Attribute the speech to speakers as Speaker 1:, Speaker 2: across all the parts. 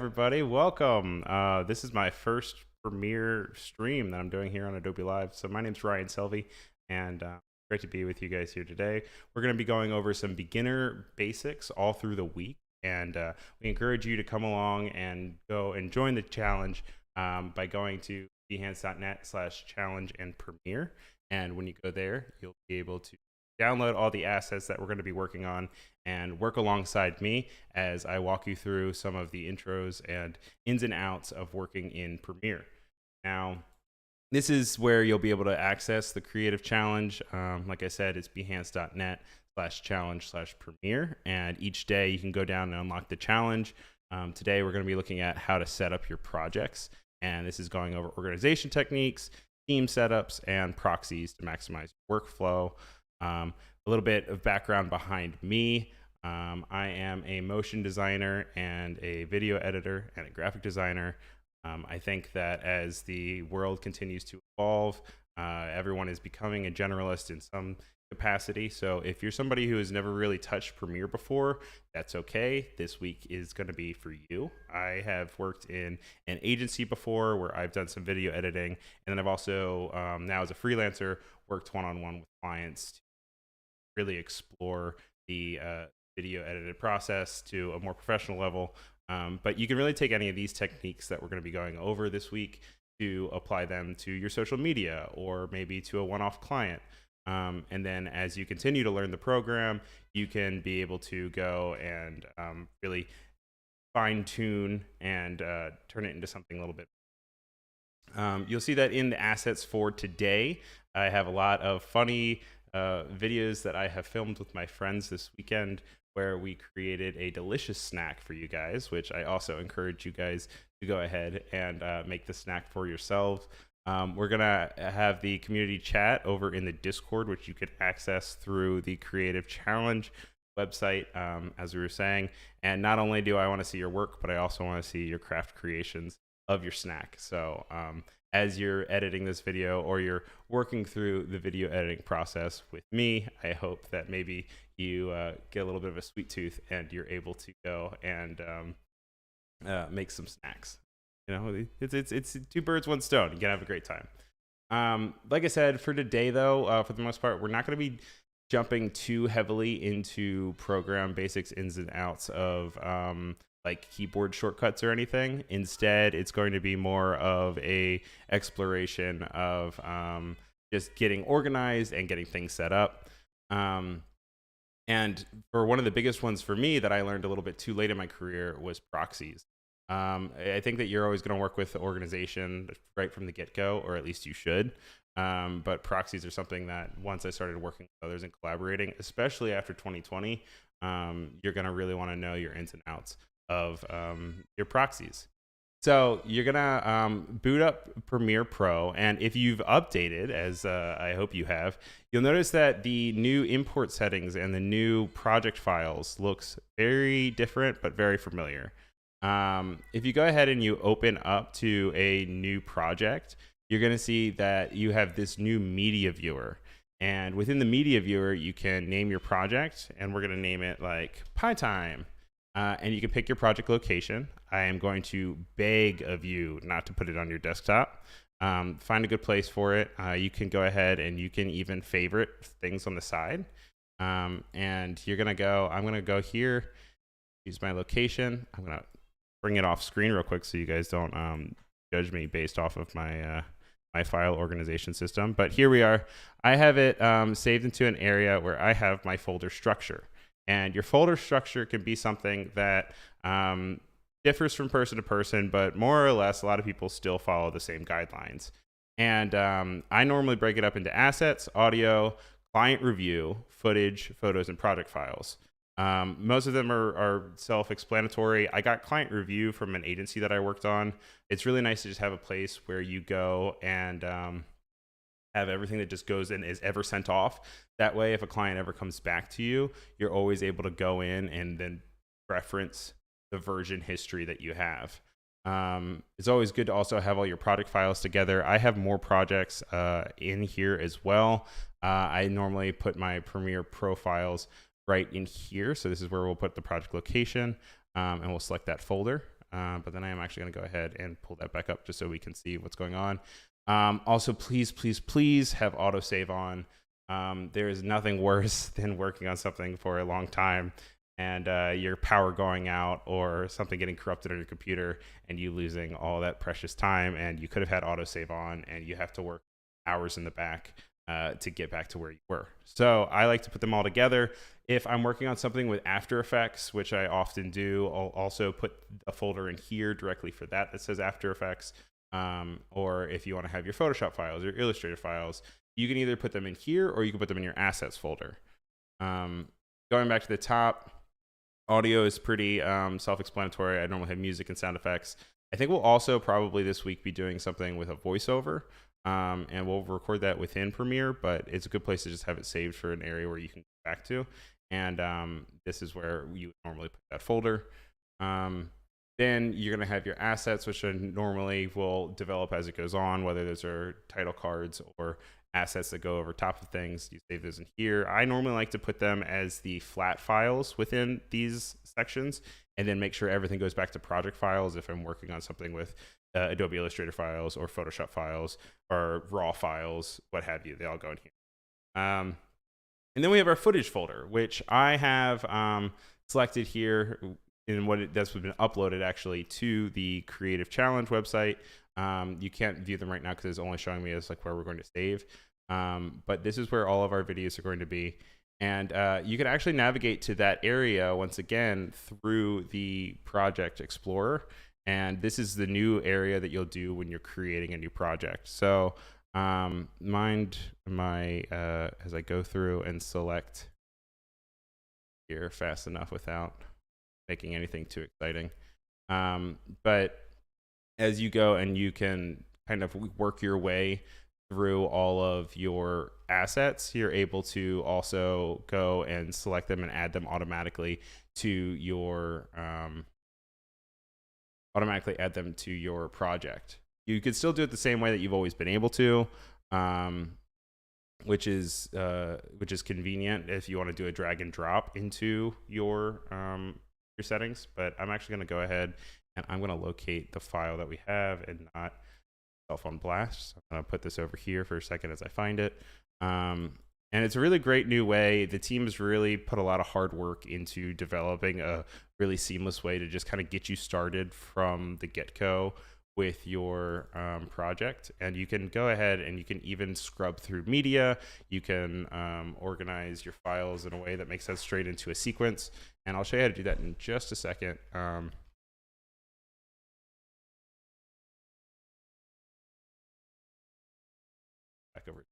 Speaker 1: everybody. Welcome. This is my first Premiere stream that I'm doing here on Adobe Live. So my name's Ryan Selvy, and great to be with you guys here today. We're going to be going over some beginner basics all through the week, and we encourage you to come along and go and join the challenge by going to behance.net/challenge and Premiere. And when you go there, you'll be able to download all the assets that we're going to be working on and work alongside me as I walk you through some of the intros and ins and outs of working in Premiere. Now, this is where you'll be able to access the Creative Challenge. Like I said, it's behance.net/challenge/Premiere, and each day you can go down and unlock the challenge. Today we're going to be looking at how to set up your projects, and this is going over organization techniques, team setups, and proxies to maximize workflow. A little bit of background behind me. I am a motion designer and a video editor and a graphic designer. I think that as the world continues to evolve, everyone is becoming a generalist in some capacity. So if you're somebody who has never really touched Premiere before, that's okay. This week is going to be for you. I have worked in an agency before where I've done some video editing, and then I've also now as a freelancer worked one-on-one with clients to really explore the video edited process to a more professional level. But you can really take any of these techniques that we're going to be going over this week to apply them to your social media or maybe to a one-off client. And then as you continue to learn the program, you can be able to go and really fine tune and turn it into something a little bit. You'll see that in the assets for today, I have a lot of funny videos that I have filmed with my friends this weekend where we created a delicious snack for you guys, which I also encourage you guys to go ahead and make the snack for yourselves. We're gonna have the community chat over in the Discord, which you could access through the Creative Challenge website, as we were saying. And not only do I want to see your work, but I also want to see your craft creations of your snack. So as you're editing this video or you're working through the video editing process with me, I hope that maybe you get a little bit of a sweet tooth and you're able to go and make some snacks. You know, it's two birds, one stone. You can have a great time. Like I said, for today, though, for the most part, we're not going to be jumping too heavily into program basics, ins and outs of like keyboard shortcuts or anything. Instead, it's going to be more of a exploration of just getting organized and getting things set up. And for one of the biggest ones for me that I learned a little bit too late in my career was Proxies. I think that you're always going to work with the organization right from the get-go, or at least you should. But proxies are something that once I started working with others and collaborating, especially after 2020, you're going to really want to know your ins and outs of your proxies. So you're going to boot up Premiere Pro. And if you've updated, as I hope you have, you'll notice that the new import settings and the new project files looks very different, but very familiar. If you go ahead and you open up to a new project, you're going to see that you have this new media viewer. And within the media viewer, you can name your project, and we're going to name it like Pie Time. And you can pick your project location. I am going to beg of you not to put it on your desktop. Find a good place for it. You can go ahead and you can even favorite things on the side. And you're going to go, I'm going to go here, use my location. I'm going to bring it off screen real quick so you guys don't judge me based off of my my file organization system. But here we are. I have it saved into an area where I have my folder structure. And your folder structure can be something that differs from person to person, but more or less, a lot of people still follow the same guidelines. And I normally break it up into assets, audio, client review, footage, photos, and project files. Most of them are self-explanatory. I got client review from an agency that I worked on. It's really nice to just have a place where you go and have everything that just goes in is ever sent off. That way, if a client ever comes back to you, you're always able to go in and then reference the version history that you have. It's always good to also have all your project files together. I have more projects in here as well. I normally put my Premiere Pro files right in here. So this is where we'll put the project location, and we'll select that folder. but then I am actually going to go ahead and pull that back up just so we can see what's going on. Also, please, please, please have autosave on. There is nothing worse than working on something for a long time and your power going out or something getting corrupted on your computer and you losing all that precious time, and you could have had autosave on and you have to work hours in the back to get back to where you were. So I like to put them all together. If I'm working on something with After Effects, which I often do, I'll also put a folder in here directly for that says After Effects. Or if you want to have your Photoshop files or Illustrator files, you can either put them in here or you can put them in your assets folder. Going back to the top, audio is pretty self-explanatory. I normally have music and sound effects. I think we'll also probably this week be doing something with a voiceover, and we'll record that within Premiere, but it's a good place to just have it saved for an area where you can go back to. And this is where you normally put that folder. Then you're going to have your assets, which normally will develop as it goes on, whether those are title cards or assets that go over top of things. You save those in here. I normally like to put them as the flat files within these sections, and then make sure everything goes back to project files if I'm working on something with Adobe Illustrator files or Photoshop files or raw files, what have you. They all go in here. And then we have our footage folder, which I have selected here in that's been uploaded actually to the Creative Challenge website. You can't view them right now because it's only showing me as like where we're going to save. But this is where all of our videos are going to be. And you can actually navigate to that area once again through the Project Explorer. And this is the new area that you'll do when you're creating a new project. So mind my, as I go through and select here fast enough without making anything too exciting. But as you go and you can kind of work your way through all of your assets, you're able to also go and select them and add them automatically to your project. You could still do it the same way that you've always been able to, which is convenient if you want to do a drag and drop into your settings. But I'm actually going to go ahead and I'm going to locate the file that we have and not self on blast. So I'm going to put this over here for a second as I find it. And it's a really great new way. The team has really put a lot of hard work into developing a really seamless way to just kind of get you started from the get-go with your project. And you can go ahead and you can even scrub through media. You can organize your files in a way that makes sense straight into a sequence. And I'll show you how to do that in just a second. Back over.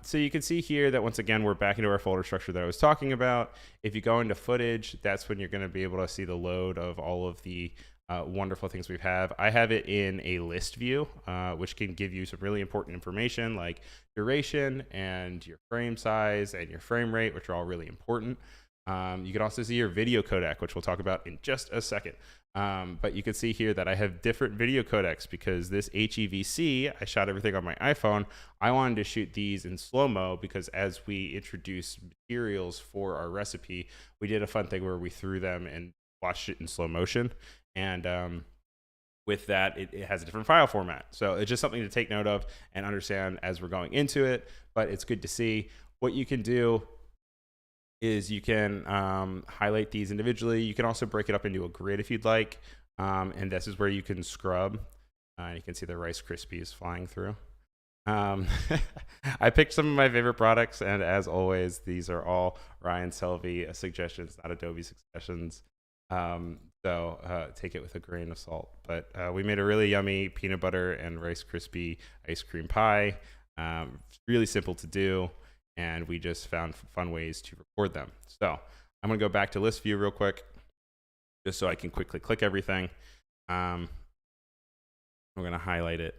Speaker 1: So you can see here that once again, we're back into our folder structure that I was talking about. If you go into footage, that's when you're going to be able to see the load of all of the wonderful things we have. I have it in a list view, which can give you some really important information like duration and your frame size and your frame rate, which are all really important. You can also see your video codec, which we'll talk about in just a second. But you can see here that I have different video codecs because this HEVC, I shot everything on my iPhone. I wanted to shoot these in slow-mo because as we introduced materials for our recipe, we did a fun thing where we threw them and watched it in slow motion. And with that, it has a different file format. So it's just something to take note of and understand as we're going into it, but it's good to see. What you can do is you can highlight these individually. You can also break it up into a grid if you'd like. And this is where you can scrub. You can see the Rice Krispies flying through. I picked some of my favorite products, and as always, these are all Ryan Selvy suggestions, not Adobe suggestions. So take it with a grain of salt. But we made a really yummy peanut butter and Rice Krispie ice cream pie. Really simple to do. And we just found fun ways to record them. So I'm going to go back to list view real quick, just so I can quickly click everything. We're going to highlight it.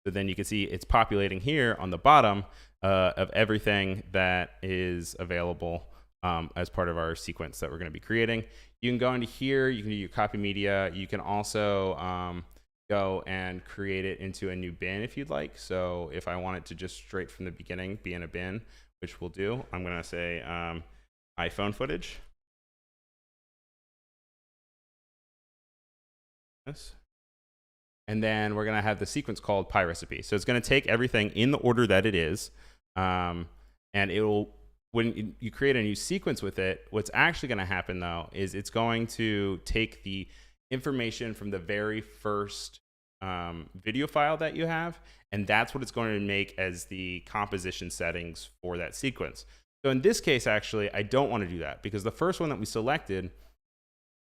Speaker 1: So then you can see it's populating here on the bottom of everything that is available as part of our sequence that we're going to be creating. You can go into here, you can do your copy media. You can also go and create it into a new bin if you'd like. So if I want it to just straight from the beginning be in a bin, which we'll do, I'm going to say iPhone footage. this. And then we're going to have the sequence called pie recipe. So it's going to take everything in the order that it is. And it will, when you create a new sequence with it, what's actually going to happen though, is it's going to take the information from the very first video file that you have, and that's what it's going to make as the composition settings for that sequence. So in this case, actually, I don't want to do that because the first one that we selected,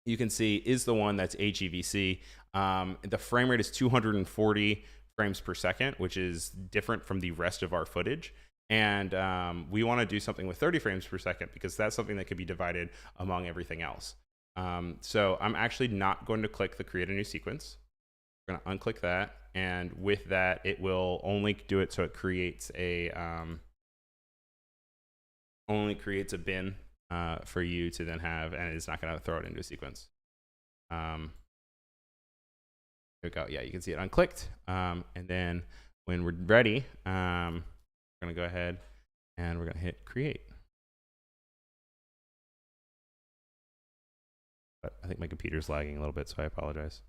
Speaker 1: you can see, is the one that's HEVC. The frame rate is 240 frames per second, which is different from the rest of our footage. And we want to do something with 30 frames per second because that's something that could be divided among everything else. So I'm actually not going to click the create a new sequence. We're going to unclick that. And with that, it will only do it so it creates a bin for you to then have, and it's not going to throw it into a sequence. There we go. Yeah, you can see it unclicked. And then when we're ready, we're going to go ahead and we're going to hit create. But I think my computer's lagging a little bit, so I apologize.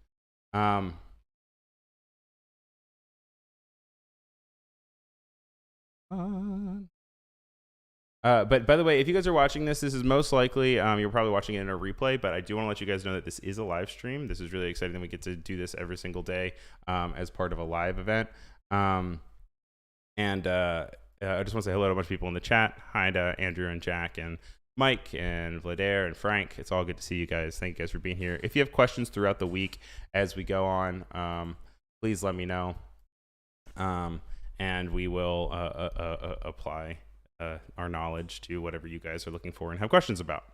Speaker 1: But by the way, if you guys are watching this, this is most likely, you're probably watching it in a replay, but I do want to let you guys know that this is a live stream. This is really exciting that we get to do this every single day as part of a live event. I just want to say hello to a bunch of people in the chat. Hi to Andrew and Jack and Mike and Vladair and Frank. It's all good to see you guys. Thank you guys for being here. If you have questions throughout the week as we go on, please let me know. And we will apply our knowledge to whatever you guys are looking for and have questions about.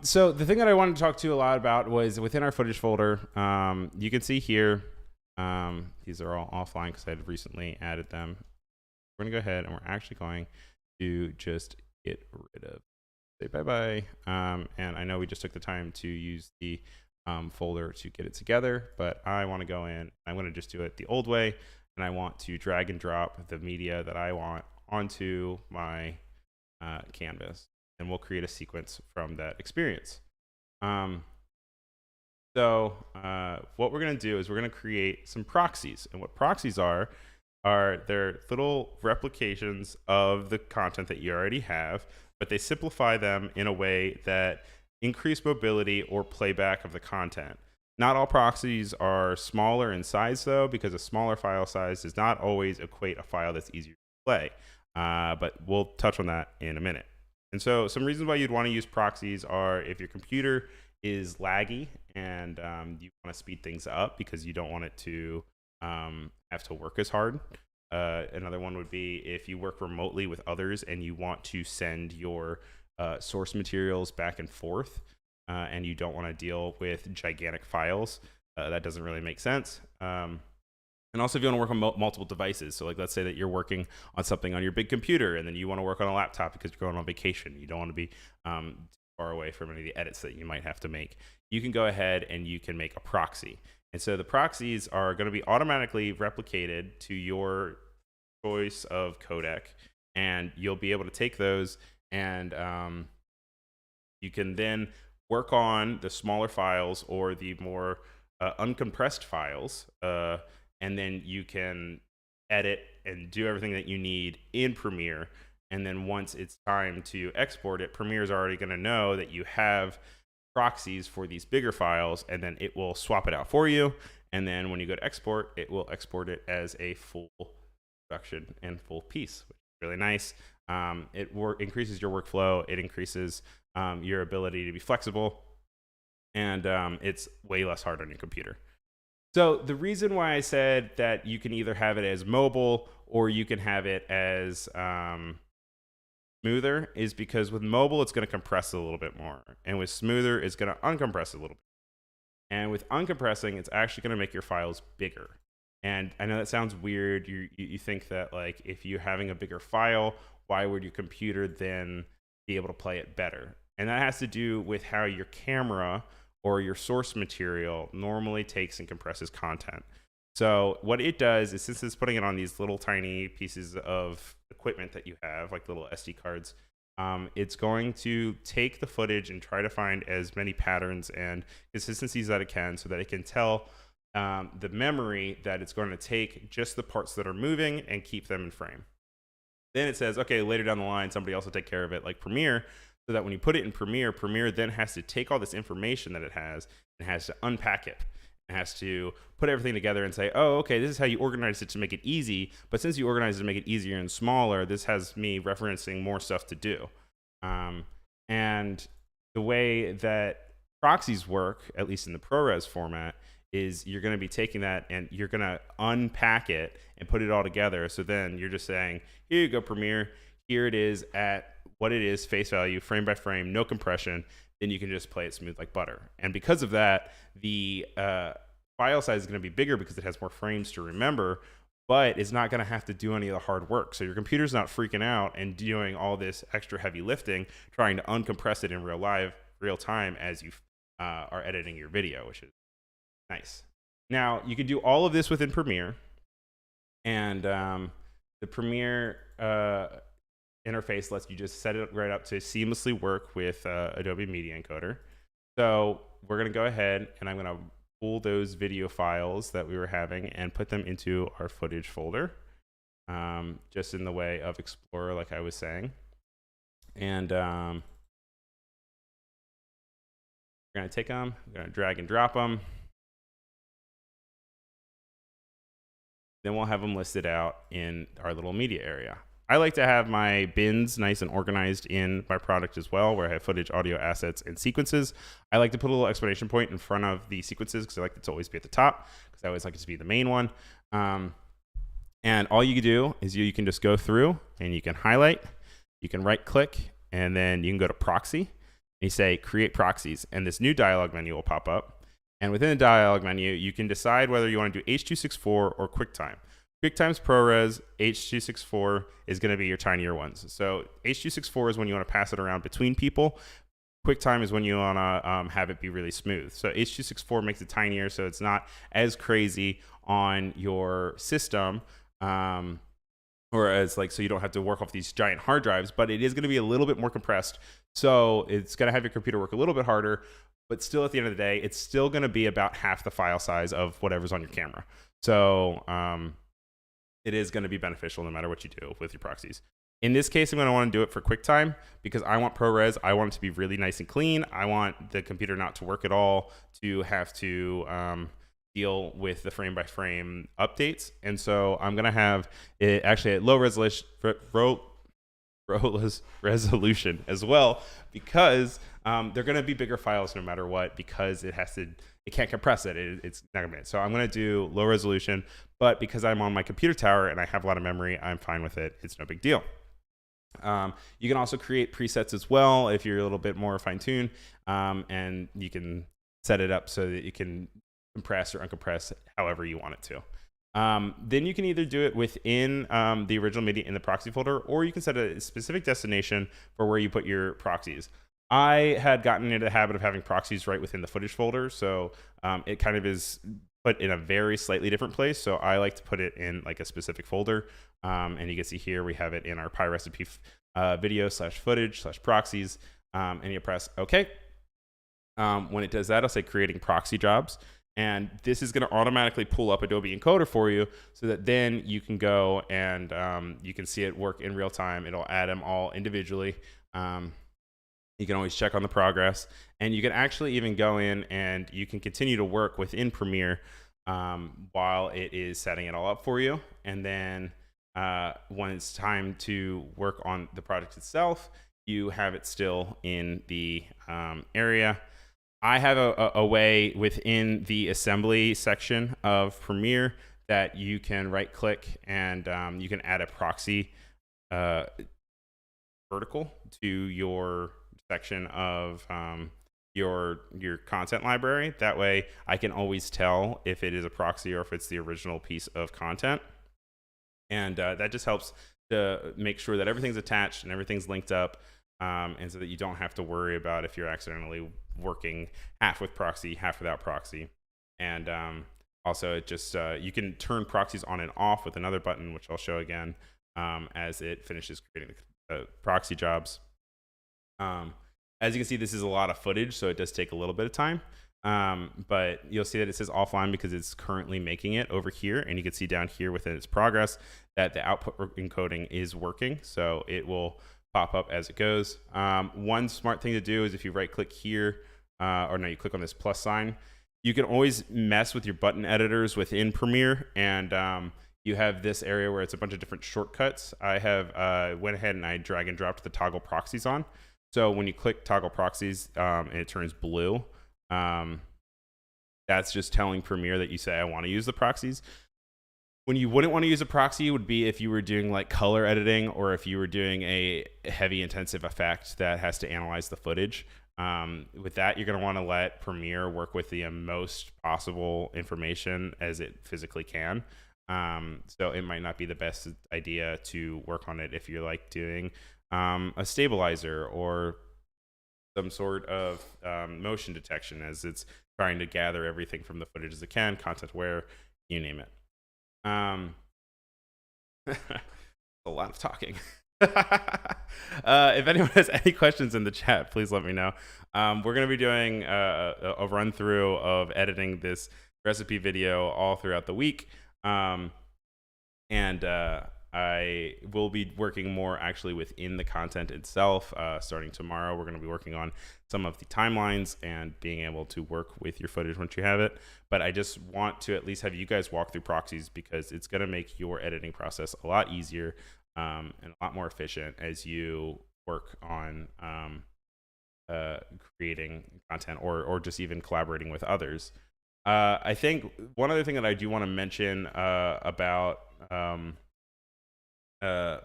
Speaker 1: So the thing that I wanted to talk to you a lot about was within our footage folder. You can see here, these are all offline because I had recently added them. We're going to go ahead and we're actually going to just get rid of, say bye-bye. And I know we just took the time to use the folder to get it together, but I want to go in. I'm going to just do it the old way. And I want to drag and drop the media that I want onto my canvas, and we'll create a sequence from that experience. What we're going to do is we're going to create some proxies, and what proxies are they're little replications of the content that you already have, but they simplify them in a way that increase mobility or playback of the content. Not all proxies are smaller in size, though, because a smaller file size does not always equate a file that's easier to play. But we'll touch on that in a minute. And so some reasons why you'd want to use proxies are if your computer is laggy and you want to speed things up because you don't want it to have to work as hard. Another one would be if you work remotely with others and you want to send your source materials back and forth. And you don't want to deal with gigantic files. That doesn't really make sense. And also if you want to work on multiple devices. So like, let's say that you're working on something on your big computer and then you want to work on a laptop because you're going on vacation. You don't want to be far away from any of the edits that you might have to make. You can go ahead and you can make a proxy. And so the proxies are going to be automatically replicated to your choice of codec. And you'll be able to take those and you can then work on the smaller files or the more uncompressed files, and then you can edit and do everything that you need in Premiere. And then once it's time to export it, Premiere is already going to know that you have proxies for these bigger files, and then it will swap it out for you. And then when you go to export, it will export it as a full production and full piece, which is really nice. It increases your workflow. It increases your ability to be flexible, and it's way less hard on your computer. So the reason why I said that you can either have it as mobile or you can have it as smoother is because with mobile, it's going to compress a little bit more, and with smoother, it's going to uncompress a little bit. And with uncompressing, it's actually going to make your files bigger. And I know that sounds weird. You think that like if you're having a bigger file, why would your computer then be able to play it better? And that has to do with how your camera or your source material normally takes and compresses content. So what it does is, since it's putting it on these little tiny pieces of equipment that you have, like little SD cards, it's going to take the footage and try to find as many patterns and consistencies that it can, so that it can tell the memory that it's going to take just the parts that are moving and keep them in frame. Then it says, okay, later down the line, somebody else will take care of it, like Premiere, so that when you put it in Premiere, Premiere then has to take all this information that it has and has to unpack it. It has to put everything together and say, oh, okay, this is how you organize it to make it easy. But since you organize it to make it easier and smaller, this has me referencing more stuff to do. And the way that proxies work, at least in the ProRes format, is you're going to be taking that and you're going to unpack it and put it all together. So then you're just saying, here you go, Premiere. Here it is at what it is, face value, frame by frame, no compression. Then you can just play it smooth like butter. And because of that, the file size is going to be bigger because it has more frames to remember, but it's not going to have to do any of the hard work. So your computer's not freaking out and doing all this extra heavy lifting, trying to uncompress it in real time as you are editing your video, which is nice. Now, you can do all of this within Premiere, and the Premiere interface lets you just set it right up to seamlessly work with Adobe Media Encoder. So we're going to go ahead and I'm going to pull those video files that we were having and put them into our footage folder, just in the way of Explorer, like I was saying. And we're going to take them, we're going to drag and drop them. Then we'll have them listed out in our little media area. I like to have my bins nice and organized in my product as well, where I have footage, audio, assets, and sequences. I like to put a little exclamation point in front of the sequences because I like it to always be at the top, because I always like it to be the main one. And all you can do is you can just go through and you can highlight, you can right click, and then you can go to proxy and you say create proxies, and this new dialog menu will pop up. And within the dialog menu, you can decide whether you want to do H.264 or QuickTime. QuickTime's ProRes, H.264 is going to be your tinier ones. So H.264 is when you want to pass it around between people. QuickTime is when you want to have it be really smooth. So H.264 makes it tinier, so it's not as crazy on your system, or as like, so you don't have to work off these giant hard drives, but it is going to be a little bit more compressed. So it's going to have your computer work a little bit harder, but still at the end of the day, it's still going to be about half the file size of whatever's on your camera. So it is going to be beneficial no matter what you do with your proxies. In this case, I'm going to want to do it for QuickTime because I want ProRes. I want it to be really nice and clean. I want the computer not to work at all, to have to deal with the frame by frame updates. And so I'm going to have it actually at low resolution as well, because they're going to be bigger files no matter what, because it can't compress it. It's not going to be. So I'm going to do low resolution, but because I'm on my computer tower and I have a lot of memory, I'm fine with it. It's no big deal. You can also create presets as well if you're a little bit more fine-tuned, and you can set it up so that you can compress or uncompress however you want it to. Then you can either do it within the original media in the proxy folder, or you can set a specific destination for where you put your proxies. I had gotten into the habit of having proxies right within the footage folder, so it kind of is put in a very slightly different place. So I like to put it in like a specific folder, and you can see here we have it in our pie recipe video /footage /proxies, and you press OK. When it does that, I'll say creating proxy jobs. And this is going to automatically pull up Adobe Encoder for you, so that then you can go and you can see it work in real time. It'll add them all individually. You can always check on the progress, and you can actually even go in and you can continue to work within Premiere while it is setting it all up for you. And then when it's time to work on the product itself, you have it still in the area. I have a way within the assembly section of Premiere that you can right click and you can add a proxy vertical to your section of your content library. That way I can always tell if it is a proxy or if it's the original piece of content. And that just helps to make sure that everything's attached and everything's linked up, and so that you don't have to worry about if you're accidentally working half with proxy, half without proxy. And also it just you can turn proxies on and off with another button, which I'll show again as it finishes creating the proxy jobs. As you can see, this is a lot of footage, so it does take a little bit of time. But you'll see that it says offline because it's currently making it over here. And you can see down here within its progress that the output encoding is working. So it will pop up as it goes. One smart thing to do is if you right click here, or no, you click on this plus sign, you can always mess with your button editors within Premiere. And you have this area where it's a bunch of different shortcuts. I have went ahead and I drag and dropped the toggle proxies on. So when you click toggle proxies and it turns blue, that's just telling Premiere that you say, I want to use the proxies. When you wouldn't want to use a proxy would be if you were doing like color editing or if you were doing a heavy intensive effect that has to analyze the footage. With that, you're going to want to let Premiere work with the most possible information as it physically can. So it might not be the best idea to work on it if you're like doing a stabilizer or some sort of motion detection as it's trying to gather everything from the footage as it can, content aware, you name it. A lot of talking. If anyone has any questions in the chat, please let me know. We're going to be doing a run through of editing this recipe video all throughout the week. I will be working more actually within the content itself. Starting tomorrow, we're going to be working on some of the timelines and being able to work with your footage once you have it. But I just want to at least have you guys walk through Proxies because it's going to make your editing process a lot easier and a lot more efficient as you work on creating content or just even collaborating with others. I think one other thing that I do want to mention about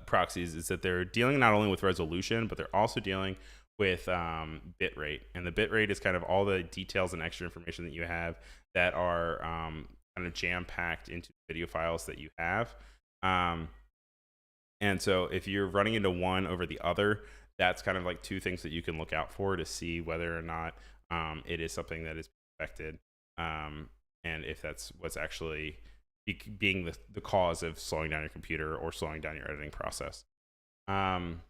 Speaker 1: Proxies is that they're dealing not only with resolution, but they're also dealing with bitrate. And the bitrate is kind of all the details and extra information that you have that are kind of jam-packed into video files that you have. And so if you're running into one over the other, that's kind of like two things that you can look out for to see whether or not it is something that is affected, and if that's what's actually being the cause of slowing down your computer or slowing down your editing process. And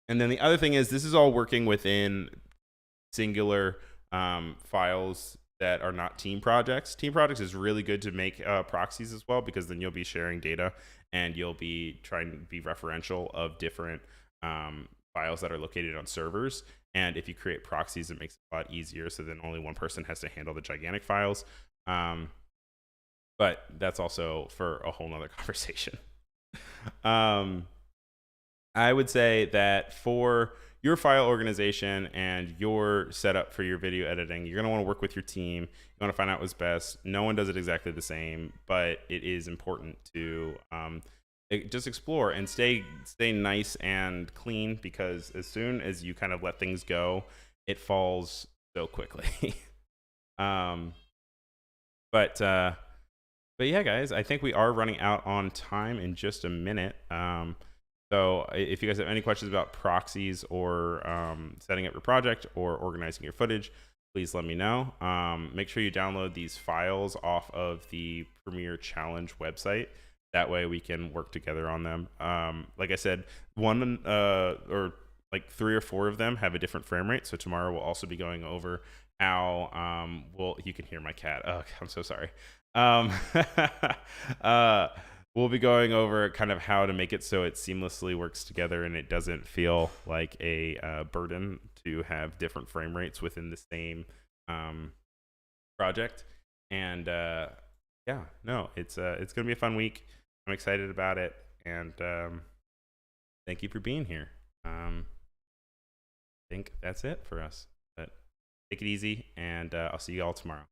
Speaker 1: then the other thing is this is all working within singular files that are not team projects. Team projects is really good to make proxies as well, because then you'll be sharing data and you'll be trying to be referential of different files that are located on servers. And if you create proxies, it makes it a lot easier. So then only one person has to handle the gigantic files. But that's also for a whole nother conversation. I would say that for your file organization and your setup for your video editing, you're going to want to work with your team. You want to find out what's best. No one does it exactly the same, but it is important to just explore and stay nice and clean, because as soon as you kind of let things go, it falls so quickly. But yeah, guys, I think we are running out on time in just a minute. So if you guys have any questions about proxies or setting up your project or organizing your footage, please let me know. Make sure you download these files off of the Premiere Challenge website. That way we can work together on them. Like I said, one or like 3 or 4 of them have a different frame rate. So tomorrow we'll also be going over how, you can hear my cat. Oh, I'm so sorry. We'll be going over kind of how to make it so it seamlessly works together and it doesn't feel like a burden to have different frame rates within the same project. And yeah, no, it's gonna be a fun week. I'm excited about it, and thank you for being here. I think that's it for us. But take it easy, and I'll see you all tomorrow.